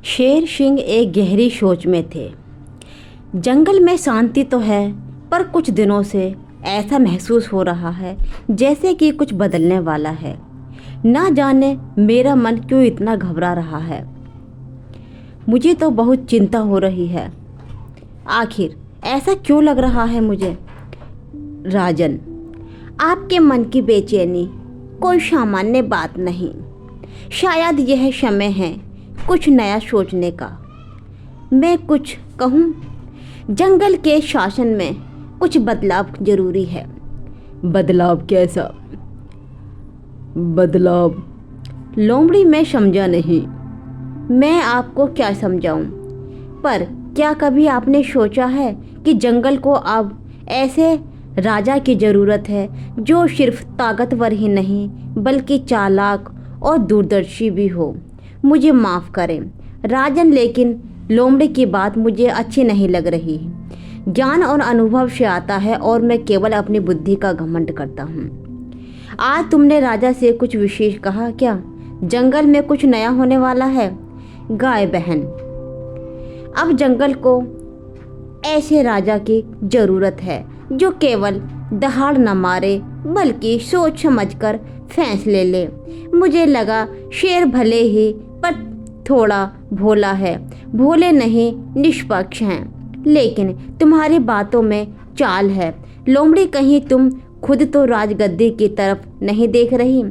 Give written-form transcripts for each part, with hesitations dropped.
शेर सिंह एक गहरी सोच में थे। जंगल में शांति तो है, पर कुछ दिनों से ऐसा महसूस हो रहा है जैसे कि कुछ बदलने वाला है। ना जाने मेरा मन क्यों इतना घबरा रहा है। मुझे तो बहुत चिंता हो रही है। आखिर ऐसा क्यों लग रहा है मुझे? राजन, आपके मन की बेचैनी कोई सामान्य बात नहीं। शायद यह समय है कुछ नया सोचने का। मैं कुछ कहूँ, जंगल के शासन में कुछ बदलाव जरूरी है। बदलाव कैसा बदलाव? लोमड़ी मैं समझा नहीं। मैं आपको क्या समझाऊं? पर क्या कभी आपने सोचा है कि जंगल को अब ऐसे राजा की ज़रूरत है जो सिर्फ ताकतवर ही नहीं बल्कि चालाक और दूरदर्शी भी हो। मुझे माफ़ करें राजन, लेकिन लोमड़ी की बात मुझे अच्छी नहीं लग रही। ज्ञान और अनुभव से आता है और मैं केवल अपनी बुद्धि का घमंड करता हूँ। आज तुमने राजा से कुछ विशेष कहा क्या? जंगल में कुछ नया होने वाला है? गाय बहन, अब जंगल को ऐसे राजा की ज़रूरत है जो केवल दहाड़ न मारे बल्कि सोच समझकर फैसले ले। मुझे लगा शेर भले ही पर थोड़ा भोला है, भोले नहीं निष्पक्ष हैं, लेकिन तुम्हारी बातों में चाल है। लोमड़ी, कहीं तुम खुद तो राजगद्दी की तरफ नहीं देख रही?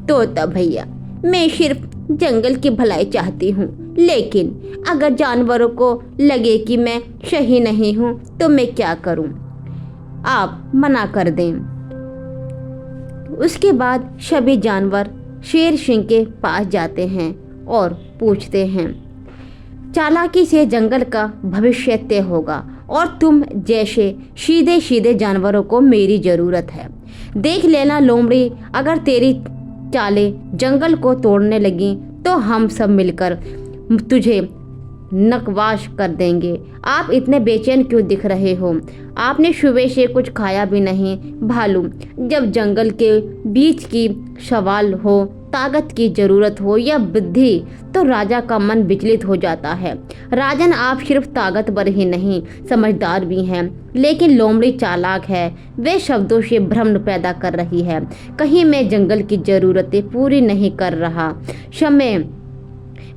तोता भैया, मैं सिर्फ जंगल की भलाई चाहती हूँ, लेकिन अगर जानवरों को लगे कि मैं सही नहीं हूँ तो मैं क्या करूँ? आप मना कर दें। उसके बाद सभी जानवर शेर सिंह के पास जाते हैं और पूछते हैं, चालाकी से जंगल का भविष्य तय होगा और तुम जैसे सीधे सीधे जानवरों को मेरी ज़रूरत है। देख लेना लोमड़ी, अगर तेरी चालें जंगल को तोड़ने लगी तो हम सब मिलकर तुझे नकवाश कर देंगे। आप इतने बेचैन क्यों दिख रहे हो? आपने सुबह से कुछ खाया भी नहीं। भालू, जब जंगल के बीच की सवाल हो, ताकत की ज़रूरत हो या बुद्धि, तो राजा का मन विचलित हो जाता है। राजन, आप सिर्फ ताकतवर ही नहीं समझदार भी हैं, लेकिन लोमड़ी चालाक है। वे शब्दों से भ्रम पैदा कर रही है। कहीं मैं जंगल की ज़रूरतें पूरी नहीं कर रहा। समय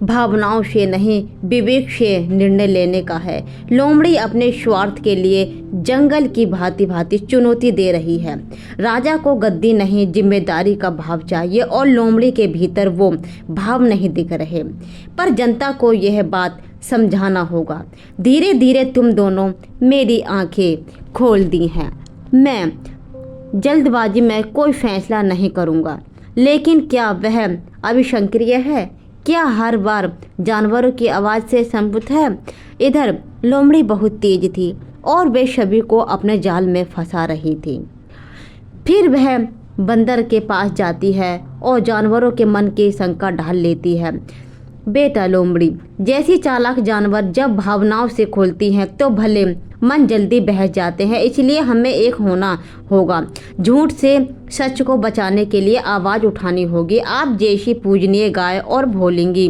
भावनाओं से नहीं, विवेक से निर्णय लेने का है। लोमड़ी अपने स्वार्थ के लिए जंगल की भांति भांति चुनौती दे रही है। राजा को गद्दी नहीं, जिम्मेदारी का भाव चाहिए और लोमड़ी के भीतर वो भाव नहीं दिख रहे। पर जनता को यह बात समझाना होगा। धीरे धीरे तुम दोनों मेरी आंखें खोल दी हैं। मैं जल्दबाजी में कोई फैसला नहीं करूँगा, लेकिन क्या वह अभिशंक्रिय है? क्या हर बार जानवरों की आवाज़ से संबुत है? इधर लोमड़ी बहुत तेज थी और वे सभी को अपने जाल में फंसा रही थी। फिर वह बंदर के पास जाती है और जानवरों के मन की शंका ढाल लेती है। बेटा लोमड़ी, जैसी चालाक जानवर जब भावनाओं से खोलती हैं तो भले मन जल्दी बहस जाते हैं, इसलिए हमें एक होना होगा। झूठ से सच को बचाने के लिए आवाज़ उठानी होगी। आप जैसी पूजनीय गाय और भोलेंगी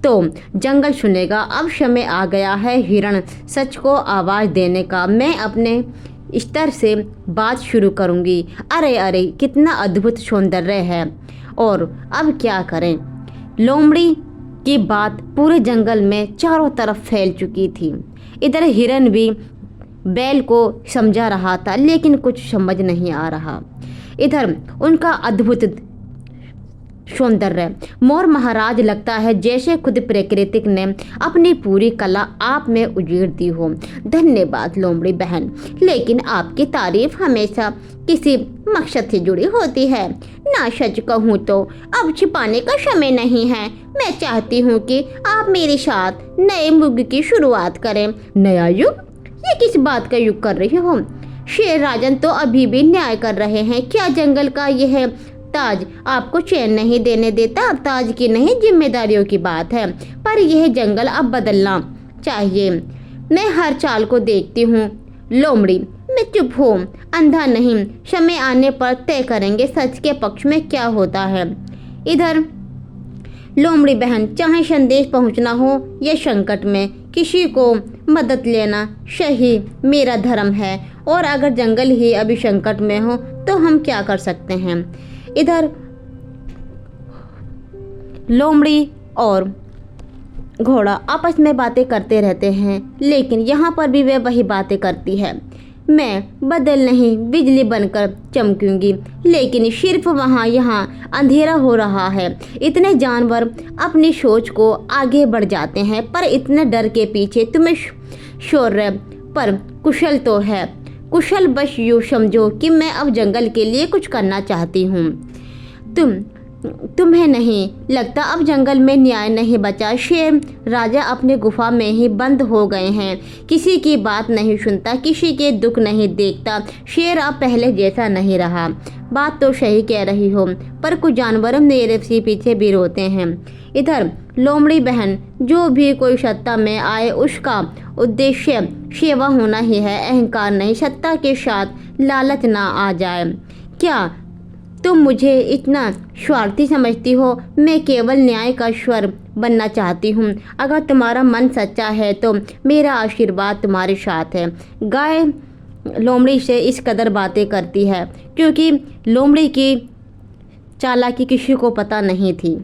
तो जंगल सुनेगा। अब समय आ गया है हिरण सच को आवाज़ देने का। मैं अपने स्तर से बात शुरू करूंगी। अरे अरे, कितना अद्भुत सौंदर्य है! और अब क्या करें? लोमड़ी की बात पूरे जंगल में चारों तरफ फैल चुकी थी। इधर हिरन भी बैल को समझा रहा था, लेकिन कुछ समझ नहीं आ रहा। इधर उनका अद्भुत सौंदर्य, मोर महाराज, लगता है जैसे खुद प्रकृति ने अपनी पूरी कला आप में उजीर दी हो। धन्यवाद लोमड़ी बहन, लेकिन आपकी तारीफ हमेशा किसी मकसद से जुड़ी होती है ना। सच कहूँ तो अब छिपाने का समय नहीं है। मैं चाहती हूँ कि आप मेरे साथ नए युग की शुरुआत करें। नया युग? ये किस बात का युग कर रही हो? शेर राजन तो अभी भी न्याय कर रहे हैं। क्या जंगल का यह ताज आपको चैन नहीं देने देता? ताज की नहीं, जिम्मेदारियों की बात है। पर यह जंगल अब बदलना चाहिए। मैं हर चाल को देखती हूँ। लोमड़ी, मैं चुप हूँ, अंधा नहीं। समय आने पर तय करेंगे सच के पक्ष में क्या होता है। इधर लोमड़ी बहन, चाहे संदेश पहुंचना हो या संकट में, किसी को मदद लेना सही मेरा धर्म है। और अगर जंगल ही अभी संकट में हो तो हम क्या कर सकते हैं। इधर लोमड़ी और घोड़ा आपस में बातें करते रहते हैं, लेकिन यहाँ पर भी वे वही बातें करती है। मैं बदल नहीं बिजली बनकर चमकूंगी, लेकिन सिर्फ वहाँ यहाँ अंधेरा हो रहा है। इतने जानवर अपनी सोच को आगे बढ़ जाते हैं, पर इतने डर के पीछे तुम्हें शौर्य पर कुशल तो है। कुशल बस यूँ समझो कि मैं अब जंगल के लिए कुछ करना चाहती हूँ। तुम्हें नहीं लगता अब जंगल में न्याय नहीं बचा? शेर राजा अपने गुफा में ही बंद हो गए हैं, किसी की बात नहीं सुनता, किसी के दुख नहीं देखता। शेर अब पहले जैसा नहीं रहा। बात तो सही कह रही हो, पर कुछ जानवर मेरे पीछे भी रोते हैं। इधर लोमड़ी बहन, जो भी कोई सत्ता में आए उसका उद्देश्य सेवा होना ही है, अहंकार नहीं। सत्ता के साथ लालच ना आ जाए। क्या तुम मुझे इतना स्वार्थी समझती हो? मैं केवल न्याय का स्वर बनना चाहती हूँ। अगर तुम्हारा मन सच्चा है तो मेरा आशीर्वाद तुम्हारे साथ है। गाय लोमड़ी से इस कदर बातें करती है क्योंकि लोमड़ी की चालाकी किसी को पता नहीं थी।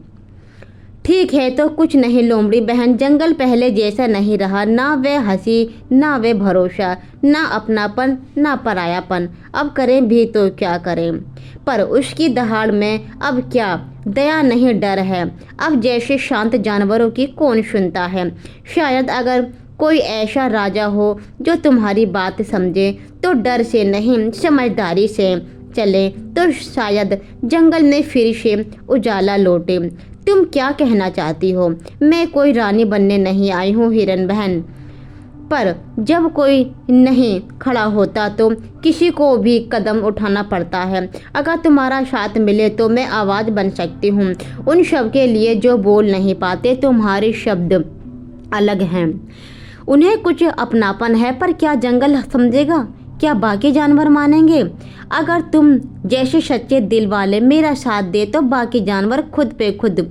ठीक है तो कुछ नहीं लोमड़ी बहन, जंगल पहले जैसा नहीं रहा। ना वे हंसी, ना वे भरोसा, ना अपनापन, ना परायापन। अब करें भी तो क्या करें? पर उसकी दहाड़ में अब क्या दया नहीं, डर है। अब जैसे शांत जानवरों की कौन सुनता है? शायद अगर कोई ऐसा राजा हो जो तुम्हारी बात समझे तो डर से नहीं समझदारी से चले, तो शायद जंगल में फिर से उजाला लौटे। तुम क्या कहना चाहती हो? मैं कोई रानी बनने नहीं आई हूँ हिरन बहन, पर जब कोई नहीं खड़ा होता तो किसी को भी कदम उठाना पड़ता है। अगर तुम्हारा साथ मिले तो मैं आवाज़ बन सकती हूँ उन सब के लिए जो बोल नहीं पाते। तुम्हारे शब्द अलग हैं, उन्हें कुछ अपनापन है, पर क्या जंगल समझेगा? क्या बाकी जानवर मानेंगे? अगर तुम जैसे सच्चे दिल वाले मेरा साथ दे तो बाकी जानवर खुद पे खुद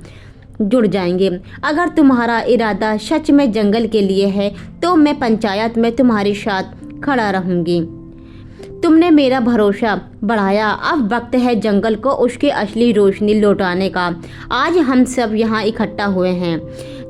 जुड़ जाएंगे। अगर तुम्हारा इरादा सच में जंगल के लिए है तो मैं पंचायत में तुम्हारे साथ खड़ा रहूंगी। तुमने मेरा भरोसा बढ़ाया, अब वक्त है जंगल को उसकी असली रोशनी लौटाने का। आज हम सब यहाँ इकट्ठा हुए हैं,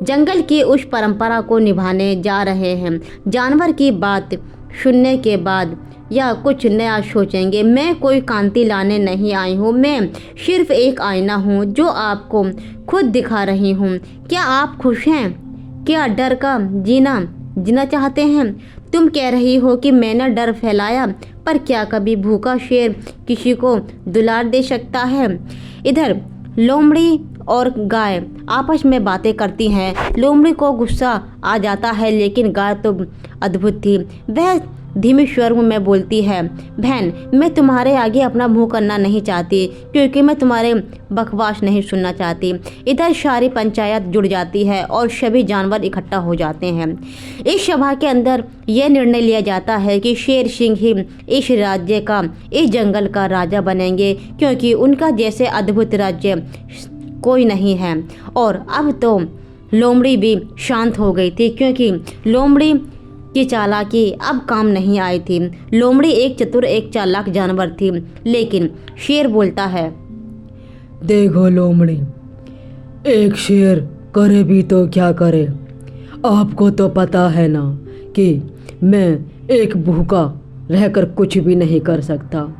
जंगल की उस परंपरा को निभाने जा रहे हैं। जानवर की बात सुनने के बाद या कुछ नया सोचेंगे। मैं कोई क्रांति लाने नहीं आई हूँ, मैं सिर्फ एक आईना हूँ जो आपको खुद दिखा रही हूँ। क्या आप खुश हैं? क्या डर का जीना चाहते हैं? तुम कह रही हो कि मैंने डर फैलाया, पर क्या कभी भूखा शेर किसी को दुलार दे सकता है? इधर लोमड़ी और गाय आपस में बातें करती हैं। लोमड़ी को गुस्सा आ जाता है, लेकिन गाय तो अद्भुत थी। वह धीमे स्वर में बोलती है, बहन मैं तुम्हारे आगे अपना मुंह करना नहीं चाहती, क्योंकि मैं तुम्हारे बकवास नहीं सुनना चाहती। इधर सारी पंचायत जुड़ जाती है और सभी जानवर इकट्ठा हो जाते हैं। इस सभा के अंदर यह निर्णय लिया जाता है कि शेर सिंह ही इस राज्य का, इस जंगल का राजा बनेंगे, क्योंकि उनका जैसे अद्भुत राज्य कोई नहीं है। और अब तो लोमड़ी भी शांत हो गई थी, क्योंकि लोमड़ी की चालाकी अब काम नहीं आई थी। लोमड़ी एक चतुर, एक चालाक जानवर थी। लेकिन शेर बोलता है, देखो लोमड़ी, एक शेर करे भी तो क्या करे? आपको तो पता है ना कि मैं एक भूखा रहकर कुछ भी नहीं कर सकता।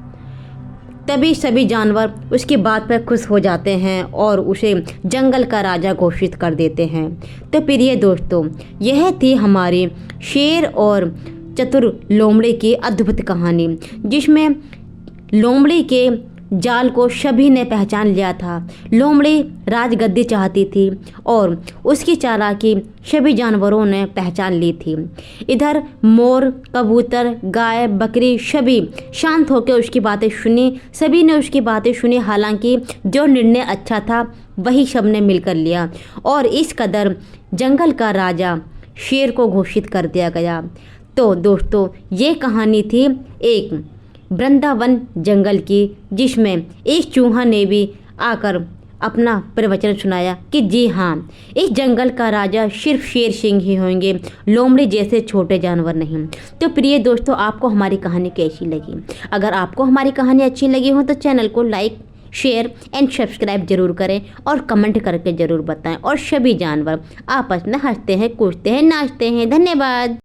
तभी सभी जानवर उसकी बात पर खुश हो जाते हैं और उसे जंगल का राजा घोषित कर देते हैं। तो प्रिय दोस्तों, यह थी हमारी शेर और चतुर लोमड़ी की अद्भुत कहानी, जिसमें लोमड़ी के जाल को सभी ने पहचान लिया था। लोमड़ी राजगद्दी चाहती थी और उसकी चालाकी सभी जानवरों ने पहचान ली थी। इधर मोर, कबूतर, गाय, बकरी सभी शांत होकर उसकी बातें सुनी। सभी ने उसकी बातें सुनी, हालांकि जो निर्णय अच्छा था वही सब ने मिलकर लिया और इस कदर जंगल का राजा शेर को घोषित कर दिया गया। तो दोस्तों, ये कहानी थी एक वृंदावन जंगल की, जिसमें एक चूहा ने भी आकर अपना प्रवचन सुनाया कि जी हाँ, इस जंगल का राजा सिर्फ शेर सिंह ही होंगे, लोमड़ी जैसे छोटे जानवर नहीं। तो प्रिय दोस्तों, आपको हमारी कहानी कैसी लगी? अगर आपको हमारी कहानी अच्छी लगी हो तो चैनल को लाइक, शेयर एंड सब्सक्राइब जरूर करें और कमेंट करके ज़रूर बताएं। और सभी जानवर आपस में हंसते हैं, कूदते हैं, नाचते हैं। धन्यवाद।